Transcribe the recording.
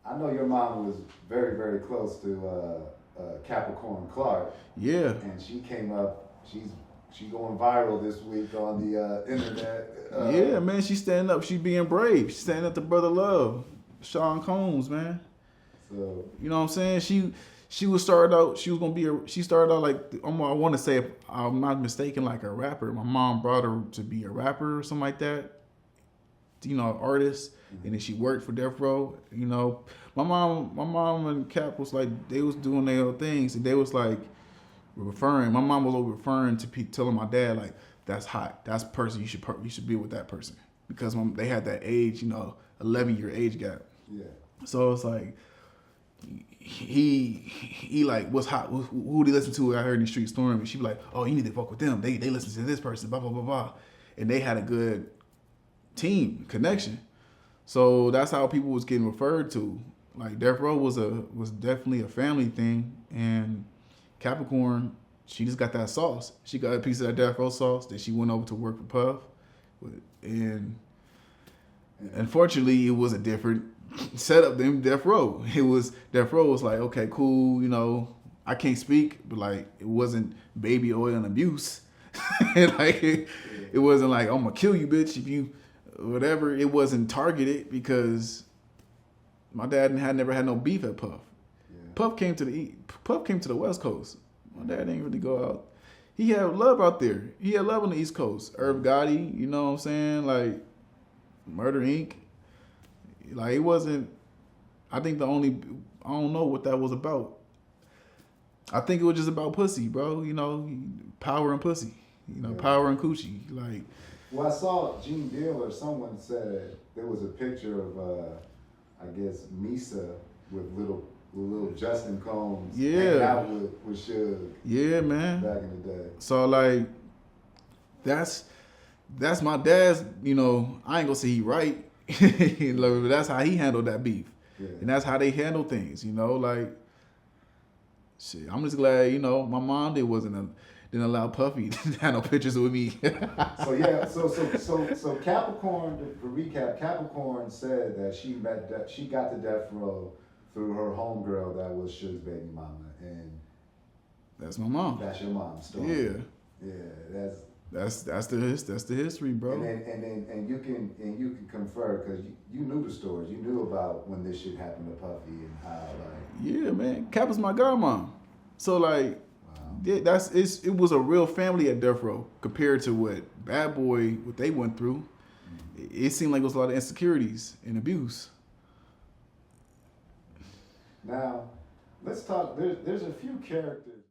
I know your mom was very, very close to Capricorn Clark. Yeah. And she came up. She going viral this week on the internet. Yeah, man. She's standing up. She being brave. She's standing up to Brother Love, Sean Combs, man. So you know what I'm saying? She was started out. She was gonna be. She started out like I want to say, if I'm not mistaken, like a rapper. My mom brought her to be a rapper or something like that. You know, artist, and then she worked for Deathrow. You know, my mom and Cap was like they was doing their own things, and they was like referring. My mom was over referring to telling my dad like that's hot. That's the person you should be with that person because they had that age, 11-year age gap. Yeah. So it's like he like what's hot? Who did he listen to? I heard in the street storm, and she be like, oh, you need to fuck with them. They listen to this person, blah blah blah blah, and they had a good team connection. So that's how people was getting referred to. Like Deathrow was definitely a family thing, and Capricorn, she just got that sauce. She got a piece of that Deathrow sauce. Then she went over to work for Puff, and unfortunately, it was a different setup than Deathrow. Deathrow was like, okay, cool, I can't speak, but like it wasn't baby oil and abuse. Like it wasn't like I'm gonna kill you, bitch, if you whatever. It wasn't targeted because my dad never had no beef at Puff. Yeah. Puff came to the West Coast. My dad didn't really go out. He had love out there. He had love on the East Coast. Irv Gotti, you know what I'm saying? Like Murder Inc. Like it wasn't. I think I don't know what that was about. I think it was just about pussy, bro. Power and pussy. Power and coochie. Like. Well, I saw Gene Deal or someone said there was a picture of, I guess, Misa with little Justin Combs hanging out with Suge. Yeah, man. Back in the day. So like, that's my dad's. I ain't gonna say he right. But that's how he handled that beef, and that's how they handle things. Like, shit. I'm just glad. My mom didn't allow Puffy to have no pictures with me. So yeah, so Capricorn, to recap, Capricorn said that she got to Deathrow through her homegirl that was Suge's baby mama, and that's my mom. That's your mom's story. Yeah, that's the history, bro. And you can confer because you knew the stories. You knew about when this shit happened to Puffy and how like. Yeah, man. Cap was my godmom. So like. Yeah, it was a real family at Deathrow compared to what Bad Boy, what they went through. It seemed like it was a lot of insecurities and abuse. Now, let's talk. There's a few characters